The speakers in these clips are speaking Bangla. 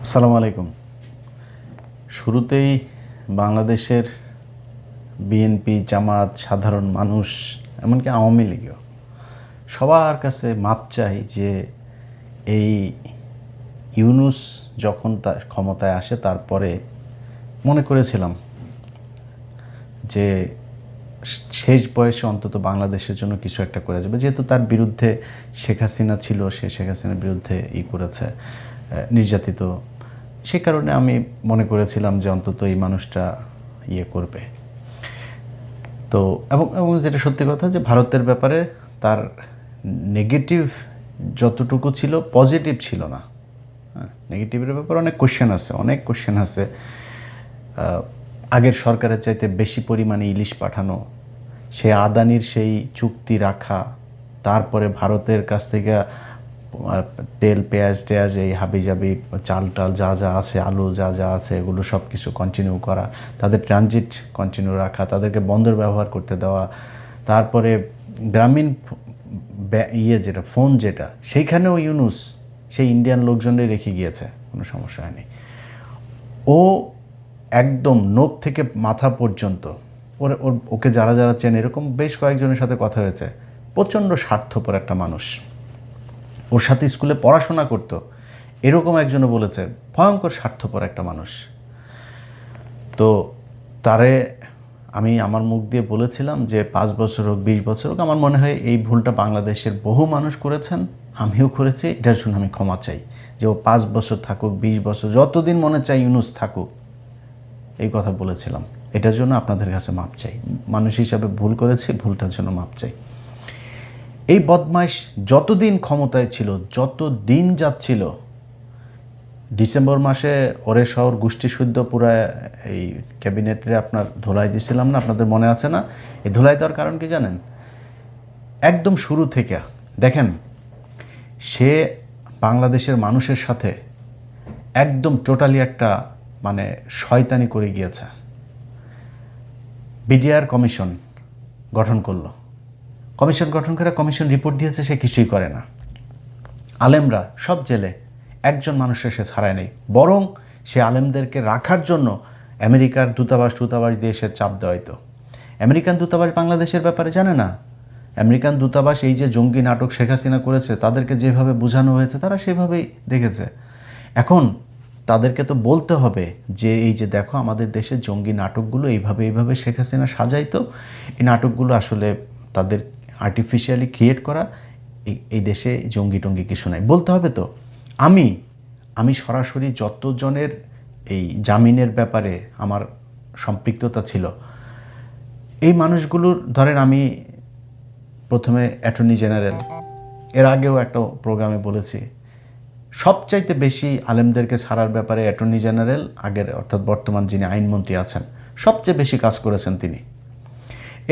আসসালামু আলাইকুম। শুরুতেই বাংলাদেশের বিএনপি, জামাত, সাধারণ মানুষ, এমনকি আওয়ামী লীগও সবার কাছে মাপ চাই যে এই ইউনূস যখন তার ক্ষমতায় আসে তারপরে মনে করেছিলাম যে শেষ বয়সে অন্তত বাংলাদেশের জন্য কিছু একটা করে যাবে, যেহেতু তার বিরুদ্ধে শেখ হাসিনা ছিল, সে শেখ হাসিনার বিরুদ্ধে করেছে, নির্যাতিত। সে কারণে আমি মনে করেছিলাম যে অন্তত এই মানুষটা করবে। তো এবং এবং যেটা সত্যি কথা যে ভারতের ব্যাপারে তার নেগেটিভ যতটুকু ছিল, পজিটিভ ছিল না। হ্যাঁ, নেগেটিভের ব্যাপারে অনেক কোশ্চেন আছে। আগের সরকারের চাইতে বেশি পরিমাণে ইলিশ পাঠানো, সে আদানির সেই চুক্তি রাখা, তারপরে ভারতের কাছ থেকে তেল, পেঁয়াজ এই হাবিজাবি চাল টাল যা যা আছে, আলু যা যা আছে, এগুলো সব কিছু কন্টিনিউ করা, তাদের ট্রানজিট কন্টিনিউ রাখা, তাদেরকে বন্দর ব্যবহার করতে দেওয়া, তারপরে গ্রামীণ যেটা ফোন যেটা, সেইখানেও ইউনূস সেই ইন্ডিয়ান লোকজনই রেখে গিয়েছে, কোনো সমস্যা হয়নি। ও একদম নোখ থেকে মাথা পর্যন্ত ওকে যারা যারা চেনে, এরকম বেশ কয়েকজনের সাথে কথা হয়েছে, প্রচণ্ড স্বার্থপর একটা মানুষ। ওর সাথে স্কুলে পড়াশোনা করতো এরকম একজনও বলেছে ভয়ঙ্কর স্বার্থপর একটা মানুষ। তো তারে আমি আমার মুখ দিয়ে বলেছিলাম যে 5 বছর হোক, 20 বছর হোক, আমার মনে হয় এই ভুলটা বাংলাদেশের বহু মানুষ করেছেন, আমিও করেছি, এটার জন্য আমি ক্ষমা চাই। যে ও 5 বছর থাকুক, 20 বছর, যতদিন মনে চাই ইউনূস থাকুক, এই কথা বলেছিলাম। এটার জন্য আপনাদের কাছে মাপ চাই। মানুষ হিসাবে ভুল করেছি, ভুলটার জন্য মাপ চাই। এই বদমাইশ যতদিন ক্ষমতায় ছিল, যত দিন যাচ্ছিল, ডিসেম্বর মাসে ওরে শহর গোষ্ঠী শুদ্ধ পুরা এই ক্যাবিনেটে আপনার ধুলাই দিয়েছিলাম না, আপনাদের মনে আছে না? এই ধুলাই দেওয়ার কারণ কি জানেন? একদম শুরু থেকে দেখেন, সে বাংলাদেশের মানুষের সাথে একদম টোটালি একটা মানে শয়তানি করে গিয়েছে। বিডিআর কমিশন গঠন করলো, কমিশন গঠন করে কমিশন রিপোর্ট দিয়েছে, সে কিছুই করে না। আলেমরা সব জেলে, একজন মানুষের সে ছাড়ায় নেই, বরং সে আলেমদেরকে রাখার জন্য আমেরিকার দূতাবাস দিয়ে সে চাপ দেওয়াইতো। আমেরিকান দূতাবাস বাংলাদেশের ব্যাপারে জানে না। আমেরিকান দূতাবাস এই যে জঙ্গি নাটক শেখ হাসিনা করেছে, তাদেরকে যেভাবে বোঝানো হয়েছে তারা সেভাবেই দেখেছে। এখন তাদেরকে তো বলতে হবে যে এই যে দেখো, আমাদের দেশের জঙ্গি নাটকগুলো এইভাবে শেখ হাসিনা সাজাইতো, এই নাটকগুলো আসলে তাদের আর্টিফিশিয়ালি ক্রিয়েট করা, এই দেশে জঙ্গি টঙ্গি কিছু নাই, বলতে হবে। তো আমি সরাসরি যতজনের এই জামিনের ব্যাপারে আমার সম্পৃক্ততা ছিল, এই মানুষগুলোর ধরেন, আমি প্রথমে অ্যাটর্নি জেনারেল, এর আগেও একটা প্রোগ্রামে বলেছি, সবচাইতে বেশি আলেমদেরকে ছাড়ার ব্যাপারে অ্যাটর্নি জেনারেল আগের, অর্থাৎ বর্তমান যিনি আইনমন্ত্রী আছেন, সবচেয়ে বেশি কাজ করেছেন তিনি।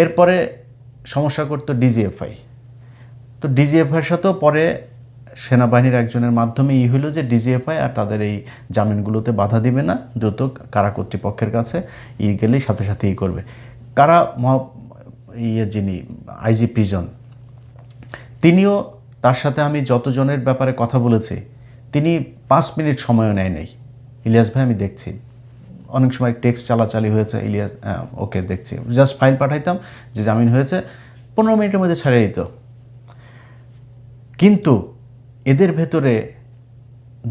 এরপরে সমস্যা করতো ডিজিএফআই। তো ডিজিএফআইয়ের সাথেও পরে সেনাবাহিনীর একজনের মাধ্যমে হইল যে ডিজিএফআই আর তাদের এই জামিনগুলোতে বাধা দিবে না, দ্রুত কারা কর্তৃপক্ষের কাছে গেলেই সাথে সাথে করবে। কারা যিনি আইজি প্রিজন, তিনিও, তার সাথে আমি যতজনের ব্যাপারে কথা বলেছি, তিনি 5 মিনিট সময়ও নেয় নেই। ইলিয়াস ভাই আমি দেখছি, অনেক সময় টেক্সট চালাচালি হয়েছে, ইলিয়াস ওকে দেখছি, জাস্ট ফাইল পাঠাইতাম যে জামিন হয়েছে, 15 মিনিটের মধ্যে ছাড়িয়ে দিত। কিন্তু এদের ভেতরে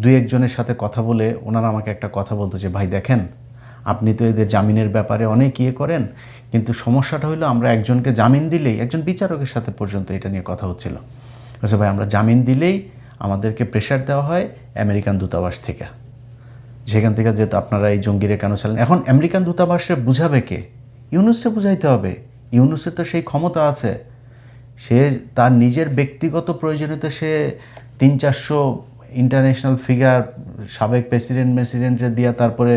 2-1 জনের সাথে কথা বলে ওনারা আমাকে একটা কথা বলতো যে ভাই দেখেন, আপনি তো এদের জামিনের ব্যাপারে অনেক করেন, কিন্তু সমস্যাটা হলো আমরা একজনকে জামিন দিলেই, একজন বিচারকের সাথে পর্যন্ত এটা নিয়ে কথা হচ্ছিল, আচ্ছা ভাই আমরা জামিন দিলেই আমাদেরকে প্রেশার দেওয়া হয় আমেরিকান দূতাবাস থেকে, সেখান থেকে যেহেতু আপনারা এই জঙ্গিরে কেন চালেন। এখন আমেরিকান দূতাবাসে বুঝাবে কে? ইউনূসকে বুঝাইতে হবে। ইউনূসের তো সেই ক্ষমতা আছে, সে তার নিজের ব্যক্তিগত প্রয়োজনীয়তা সে 300-400 ইন্টারন্যাশনাল ফিগার, সাবেক প্রেসিডেন্টের দিয়া, তারপরে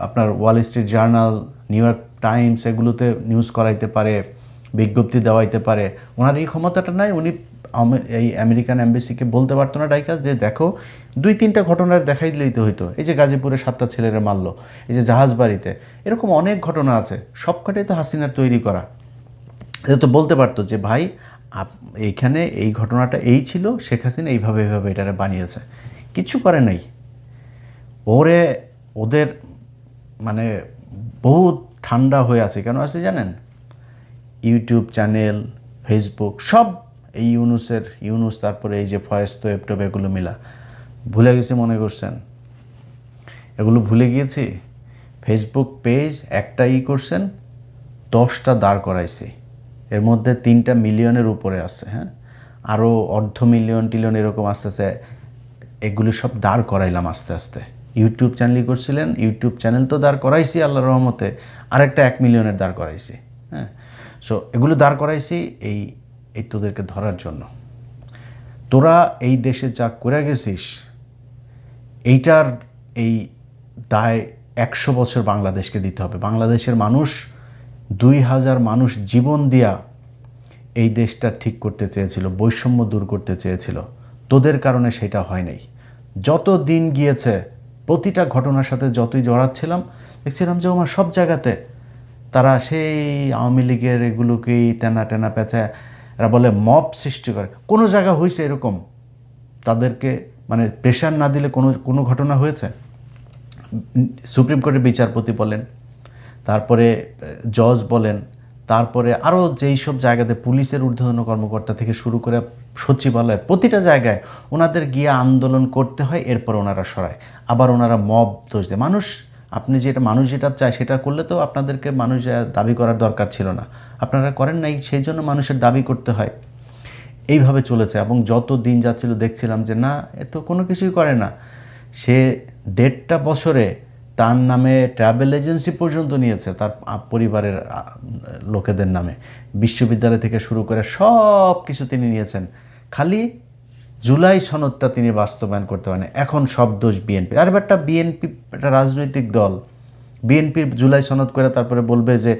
আপনার Wall Street journal, new York Times, এগুলোতে নিউজ করাইতে পারে, বিজ্ঞপ্তি দেওয়াইতে পারে। ওনার এই ক্ষমতাটা নাই। উনি এই আমেরিকান এম্বাসিকে বলতে পারতো না ডাইকা যে দেখো 2-3টা ঘটনার দেখাই দিলেই তো হইতো, এই যে গাজীপুরে 7টা ছেলেরা মারলো, এই যে জাহাজবাড়িতে, এরকম অনেক ঘটনা আছে, সবকটাই তো হাসিনার তৈরি করা। এটা তো বলতে পারতো যে ভাই এইখানে এই ঘটনাটা এই ছিল, শেখ হাসিনা এইভাবে এটারে বানিয়েছে। কিছু করে নাই। ওরে ওদের মানে বহুত ঠান্ডা হয়ে আছে, কেন আছে জানেন? ইউটিউব চ্যানেল, ফেসবুক সব এই ইউনুস, তারপরে এই যে ফয়েজ তোয়েব টোয়েব এগুলো মিলা ভুলে গেছি মনে করছেন? এগুলো ভুলে গিয়েছি? ফেসবুক পেজ একটা করছেন, 10টা দাঁড় করাইছি, এর মধ্যে 3টা মিলিয়নের উপরে আছে, হ্যাঁ, আরও অর্ধ মিলিয়ন টিলিয়ন এরকম আস্তে আস্তে এগুলি সব দাঁড় করাইলাম আস্তে আস্তে। ইউটিউব চ্যানেলই করছিলেন, ইউটিউব চ্যানেল তো দাঁড় করাইছি আল্লাহর রহমতে, আরেকটা 1 মিলিয়নের দাঁড় করাইছি, হ্যাঁ। সো এগুলো দাঁড় করাইছি এই এই তোদেরকে ধরার জন্য। তোরা এই দেশে যা করে গেছিস এইটার এই দায় 100 বছর বাংলাদেশকে দিতে হবে। বাংলাদেশের মানুষ 2000 মানুষ জীবন দিয়া এই দেশটা ঠিক করতে চেয়েছিল, বৈষম্য দূর করতে চেয়েছিল, তোদের কারণে সেটা হয় নাই। যত দিন গিয়েছে প্রতিটা ঘটনার সাথে যতই জড়াচ্ছিলাম দেখছিলাম যে আমার সব জায়গাতে তারা সেই আওয়ামী লীগের এগুলোকেই টেনা টেনা পেঁচা, এরা বলে মব সৃষ্টি করে। কোনো জায়গা হয়েছে এরকম তাদেরকে মানে প্রেশার না দিলে কোনো ঘটনা হয়েছে? সুপ্রিম কোর্টের বিচারপতি বলেন, তারপরে জজ বলেন, তারপরে আরও যেই সব জায়গাতে পুলিশের ঊর্ধ্বতন কর্মকর্তা থেকে শুরু করে সচিবালয়, প্রতিটা জায়গায় ওনাদের গিয়ে আন্দোলন করতে হয়, এরপর ওনারা সরায়। আবার ওনারা মব দোষ দেয়। মানুষ যেটা চায় সেটা করলে তো আপনাদেরকে মানুষ দাবি করার দরকার ছিল না, আপনারা করেন নাই, সেই জন্য মানুষের দাবি করতে হয়। এইভাবে চলেছে এবং যত দিন যাচ্ছিল দেখছিলাম যে না, এ তো কোনো কিছুই করে না। সে 1.5 বছরে তার নামে ট্রাভেল এজেন্সি পর্যন্ত নিয়েছে, তার পরিবারের লোকেদের নামে, বিশ্ববিদ্যালয় থেকে শুরু করে সব কিছু তিনি নিয়েছেন। খালি জুলাই সনদটা তিনি বাস্তবায়ন করতে পারেন। এখন সব দোষ বিএনপি। আর একটা বিএনপি একটা রাজনৈতিক দল, বিএনপির জুলাই সনদ করে তারপরে বলবে যে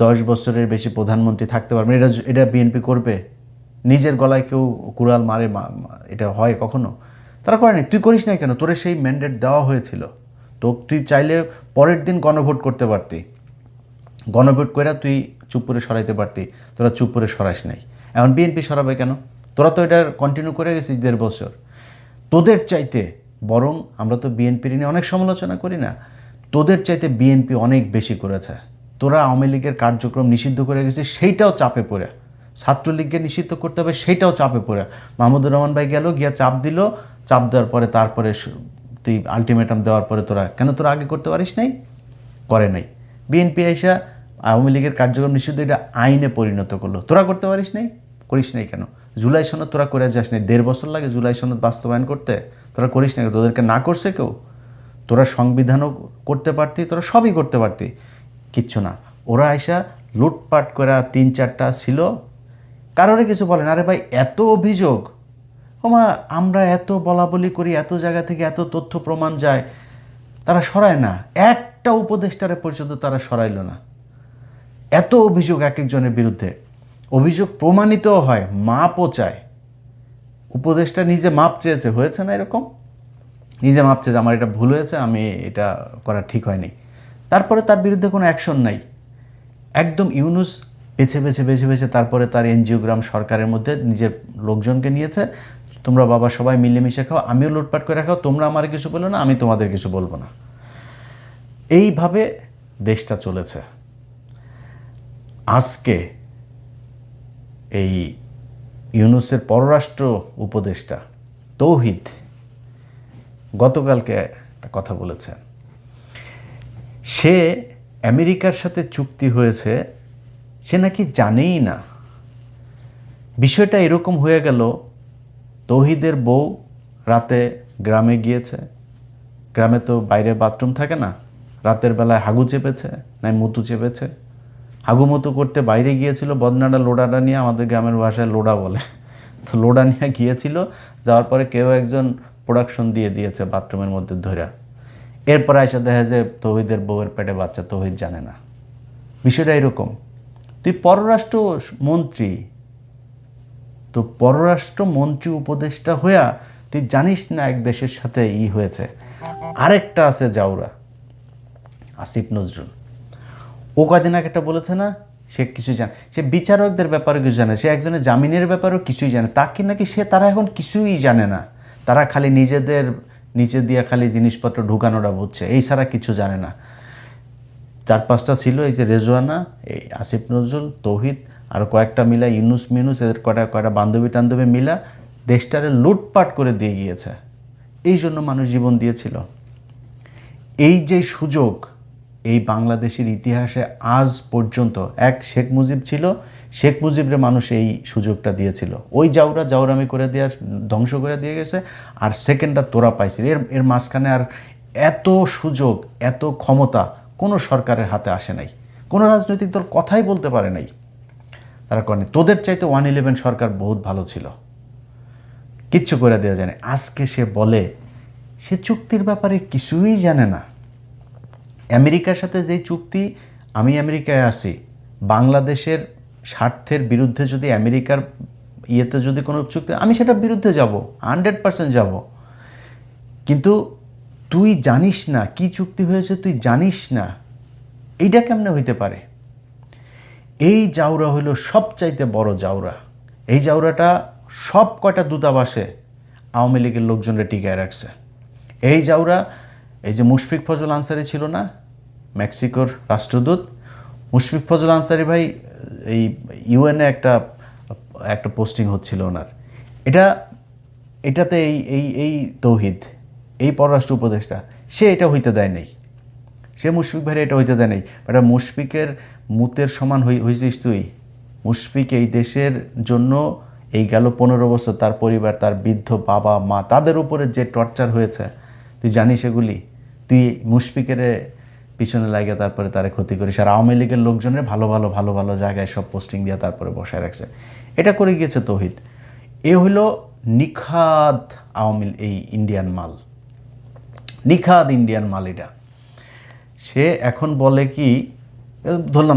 10 বছরের বেশি প্রধানমন্ত্রী থাকতে পারবে, এটা বিএনপি করবে? নিজের গলায় কেউ কুড়াল মারে, এটা হয় কখনো? তারা করেনি। তুই করিস নাই কেন? তোরে সেই ম্যান্ডেট দেওয়া হয়েছিল, তো তুই চাইলে পরের দিন গণভোট করতে পারতি, গণভোট করে তুই চুপ করে সরাইতে পারতি, তোরা চুপ করে সরাইস নাই। এখন বিএনপি সরাবে কেন? তোরা তো এটা কন্টিনিউ করে গেছিস 1.5 বছর। তোদের চাইতে বরং আমরা তো বিএনপির নিয়ে অনেক সমালোচনা করি না, তোদের চাইতে বিএনপি অনেক বেশি করেছে। তোরা আওয়ামী লীগের কার্যক্রম নিষিদ্ধ করে গেছিস, সেইটাও চাপে পড়ে। ছাত্রলীগকে নিষিদ্ধ করতে হবে, সেইটাও চাপে পড়ে। মাহমুদুর রহমান ভাই গেল, গিয়া চাপ দিল, চাপ দেওয়ার পরে তারপরে তুই আলটিমেটাম দেওয়ার পরে তোরা আগে করতে পারিস নাই? করে নাই। বিএনপি আইসা আওয়ামী লীগের কার্যক্রম নিষিদ্ধ এটা আইনে পরিণত করলো, তোরা করতে পারিস নাই? করিস নাই কেন? জুলাই সনদ তোরা করে যাস নাই? 1.5 বছর লাগে জুলাই সনদ বাস্তবায়ন করতে, তোরা করিস না? তোদেরকে না করছে কেউ? তোরা সংবিধানও করতে পারতি, তোরা সবই করতে পারতি, কিচ্ছু না। ওরা আইসা লুটপাট করা 3-4টা ছিল, কারোরে কিছু বলেন। আরে ভাই, এত অভিযোগ, ওমা আমরা এত বলা বলি করি, এত জায়গা থেকে এত তথ্য প্রমাণ যায়, তারা সরায় না। একটা উপদেষ্টারে পর্যন্ত তারা সরাইল না। এত অভিযোগ এক একজনের বিরুদ্ধে, অভিযোগ প্রমাণিতও হয়, মাপও চায়। উপদেষ্টা নিজে মাপ চেয়েছে, হয়েছে না এরকম? নিজে মাপ চেয়েছে, আমার এটা ভুল হয়েছে, আমি এটা করা ঠিক হয়নি, তারপরে তার বিরুদ্ধে কোনো অ্যাকশন নাই। একদম ইউনুস বেছে বেছে বেছে বেছে তারপরে তার এনজিওগ্রাম সরকারের মধ্যে নিজের লোকজনকে নিয়েছে, তোমরা বাবা সবাই মিলেমিশে খাও, আমিও লুটপাট করে খাও, তোমরা আমার কিছু বলো না, আমি তোমাদের কিছু বলবো না। এইভাবে দেশটা চলেছে। আজকে এই ইউনুসের পররাষ্ট্র উপদেষ্টা তৌহিদ গতকালকে একটা কথা বলেছেন, সে আমেরিকার সাথে চুক্তি হয়েছে, সে নাকি জানেই না। বিষয়টা এরকম হয়ে গেল, তৌহিদের বউ রাতে গ্রামে গিয়েছে, গ্রামে তো বাইরে বাথরুম থাকে না, রাতের বেলায় হাগু চেপেছে নাই মুতু চেপেছে, হাগুমতো করতে বাইরে গিয়েছিল, বদনাটা লোডাটা নিয়ে, আমাদের গ্রামের ভাষায় লোডা বলে, তো লোডা নিয়ে গিয়েছিল। যাওয়ার পরে কেউ একজন প্রোডাকশন দিয়ে দিয়েছে বাথরুমের মধ্যে ধরে। এরপর এসে দেখা যায় তৌহিদের বউয়ের পেটে বাচ্চা, তৌহিদ জানে না। বিষয়টা এরকম। তুই পররাষ্ট্র মন্ত্রী, তো পররাষ্ট্র মন্ত্রী উপদেষ্টা হইয়া তুই জানিস না এক দেশের সাথে হয়েছে। আরেকটা আছে জাউরা, আসিফ নজরুল, ও কদিন আগে একটা বলেছে না, সে কিছু জানে, সে বিচারকদের ব্যাপারে কিছু জানে, সে একজনের জামিনের ব্যাপারেও কিছুই জানে, তাকে নাকি তারা এখন কিছুই জানে না, তারা খালি নিজেদের নিচে দিয়ে খালি জিনিসপত্র ঢুকানোটা বুঝছে, এই ছাড়া কিছু জানে না। 4-5টা ছিল, এই যে রেজওয়ানা, এই আসিফ নজরুল, তৌহিদ, আর কয়েকটা মিলা ইউনুস মিনুস, এদের কয়টা বান্ধবী টান্ধবী মিলা দেশটারে লুটপাট করে দিয়ে গিয়েছে। এই জন্য মানুষ জীবন দিয়েছিল। এই যে সুযোগ এই বাংলাদেশের ইতিহাসে আজ পর্যন্ত, এক শেখ মুজিব ছিল, শেখ মুজিবরে মানুষ এই সুযোগটা দিয়েছিল, ওই জাউরামি করে দেওয়ার, ধ্বংস করে দিয়ে গেছে। আর সেকেন্ডটা তোরা পাইছিল। এর মাঝখানে আর এত সুযোগ, এত ক্ষমতা কোনো সরকারের হাতে আসে নাই, কোনো রাজনৈতিক দল কথাই বলতে পারে নাই, তারা করেনি। তোদের চাইতে 111 সরকার বহুত ভালো ছিল, কিচ্ছু করে দেওয়া যায় না। আজকে সে বলে সে চুক্তির ব্যাপারে কিছুই জানে না। আমেরিকার সাথে যেই চুক্তি, আমি আমেরিকায় আসি, বাংলাদেশের স্বার্থের বিরুদ্ধে যদি আমেরিকার ইয়েতে যদি কোনো চুক্তি, আমি সেটার বিরুদ্ধে যাব, 100% যাব। কিন্তু তুই জানিস না কি চুক্তি হয়েছে, তুই জানিস না, এইটা কেমনে হইতে পারে? এই জাউরা হইল সবচাইতে বড় জাউরা। এই জাউরাটা সব কয়টা দূতাবাসে আওয়ামী লীগের লোকজনরা টিকায় রাখছে। এই জাউরা, এই যে মুশফিক ফজল আনসারি ছিল না, মেক্সিকোর রাষ্ট্রদূত, মুশফিক ফজল আনসারি ভাই এই ইউএনএ একটা পোস্টিং হচ্ছিল ওনার, এটাতে এই তৌহিদ, এই পররাষ্ট্র উপদেষ্টা, সে এটা হইতে দেয় নাই, সে মুশফিক ভাইয়ের এটা হইতে দেয় নাই। এটা মুশফিকের মুতের সমান হয়েছিস তুই। মুশফিক এই দেশের জন্য এই গেল 15 বছর, তার পরিবার, তার বৃদ্ধ বাবা মা, তাদের উপরে যে টর্চার হয়েছে তুই জানিস এগুলি? তুই মুশফিকের পিছনে লাগে তারপরে তারে ক্ষতি করিস। আর আওয়ামী লীগের লোকজনের ভালো ভালো জায়গায় সব পোস্টিং দিয়ে তারপরে বসায় রাখছে। এটা করে গিয়েছে তৌহিদ। এ হইল নিখাদ এই ইন্ডিয়ান মাল, নিখাদ ইন্ডিয়ান মাল। এটা সে এখন বলে কি,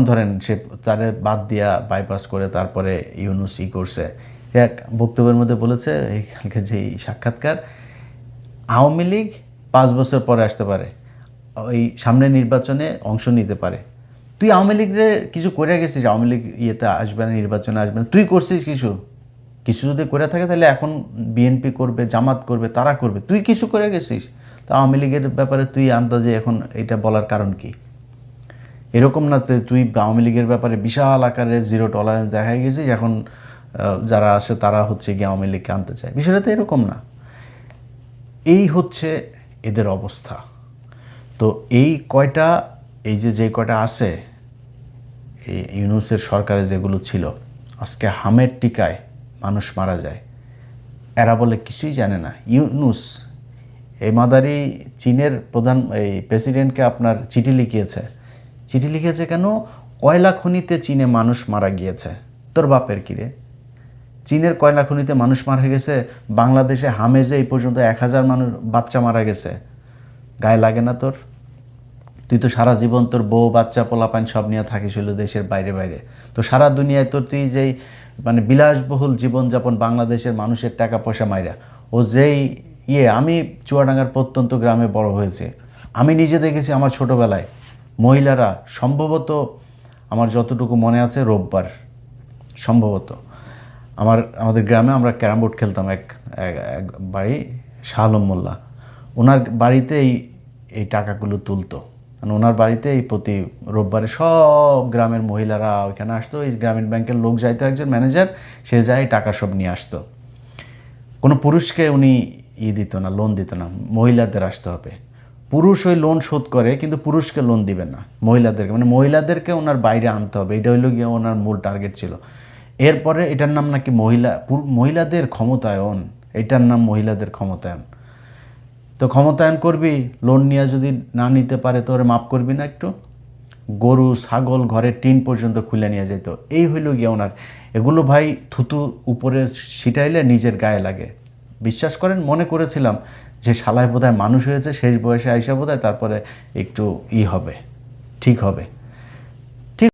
ধরেন সে তারে বাদ দিয়া বাইপাস করে তারপরে ইউনুস করছে। এক বক্তব্যের মধ্যে বলেছে, এইখানকার যে সাক্ষাৎকার, আওয়ামী লীগ 5 বছর পরে আসতে পারে, ওই সামনে নির্বাচনে অংশ নিতে পারে। তুই আওয়ামী লীগরে কিছু করে গেছিস? আওয়ামী লীগ ইয়েতে আসবে না, নির্বাচনে আসবে না, তুই করছিস কিছু যদি করে থাকে তাহলে এখন বিএনপি করবে, জামাত করবে, তারা করবে, তুই কিছু করে গেছিস? তো আওয়ামী লীগের ব্যাপারে তুই আন্দাজে এখন এটা বলার কারণ কি? এরকম না তুই আওয়ামী লীগের ব্যাপারে বিশাল আকারের জিরো টলারেন্স দেখাই গেছিস, এখন যারা আসে তারা হচ্ছে গিয়ে আওয়ামী লীগকে আনতে চায়। বিষয়টা তো এরকম না। এই হচ্ছে এদের অবস্থা। তো এই যে কয়টা আছে এই ইউনুসের সরকারে যেগুলো ছিল, আজকে হামের টিকায় মানুষ মারা যায়, এরা বলে কিছুই জানে না। ইউনুস এই মাদারি চীনের এই প্রেসিডেন্টকে আপনার চিঠি লিখিয়েছে কেন? কয়লা খনিতে চীনে মানুষ মারা গিয়েছে। তোর বাপের কিরে? চীনের কয়লা খনিতে মানুষ মারা গেছে, বাংলাদেশে হামেজে এই পর্যন্ত 1000 মানুষ বাচ্চা মারা গেছে। গায়ে লাগে না তোর? তুই তো সারা জীবন তোর বউ বাচ্চা পোলাপান সব নিয়ে থাকিস হইল দেশের বাইরে। তো সারা দুনিয়ায় তোর তুই যেই মানে বিলাসবহুল জীবনযাপন, বাংলাদেশের মানুষের টাকা পয়সা মাইরা, ও যেই আমি চুয়াডাঙ্গার প্রত্যন্ত গ্রামে বড় হয়েছে, আমি নিজে দেখেছি আমার ছোটোবেলায় মহিলারা, সম্ভবত আমার যতটুকু মনে আছে, রোববার সম্ভবত আমাদের গ্রামে আমরা ক্যারাম বোর্ড খেলতাম। এক বাড়ি শাহ আলম মোল্লা, ওনার বাড়িতে এই টাকাগুলো তুলতো। মানে ওনার বাড়িতে এই প্রতি রোববারে সব গ্রামের মহিলারা ওইখানে আসতো। এই গ্রামীণ ব্যাংকের লোক যাইতো, একজন ম্যানেজার, সে যায় টাকা সব নিয়ে আসতো। কোনো পুরুষকে উনি দিত না, লোন দিত না, মহিলাদের আসতে হবে। পুরুষ ওই লোন শোধ করে, কিন্তু পুরুষকে লোন দিবে না, মহিলাদেরকে ওনার বাইরে আনতে হবে। এটা হইল গিয়ে ওনার মূল টার্গেট ছিল। এরপরে এটার নাম নাকি মহিলাদের ক্ষমতায়ন, এটার নাম মহিলাদের ক্ষমতায়ন। তো ক্ষমতায়ন করবি, লোন নিয়ে যদি না নিতে পারে তো ওরা মাফ করবি না একটু? গরু ছাগল ঘরের টিন পর্যন্ত খুলে নিয়ে যেত। এই হইল গিয়ে ওনার। এগুলো ভাই থুতু উপরে ছিটাইলে নিজের গায়ে লাগে। বিশ্বাস করেন, মনে করেছিলাম যে শালায় বোধহয় মানুষ হয়েছে, শেষ বয়সে আইসা বোধহয় তারপরে একটু হবে, ঠিক হবে।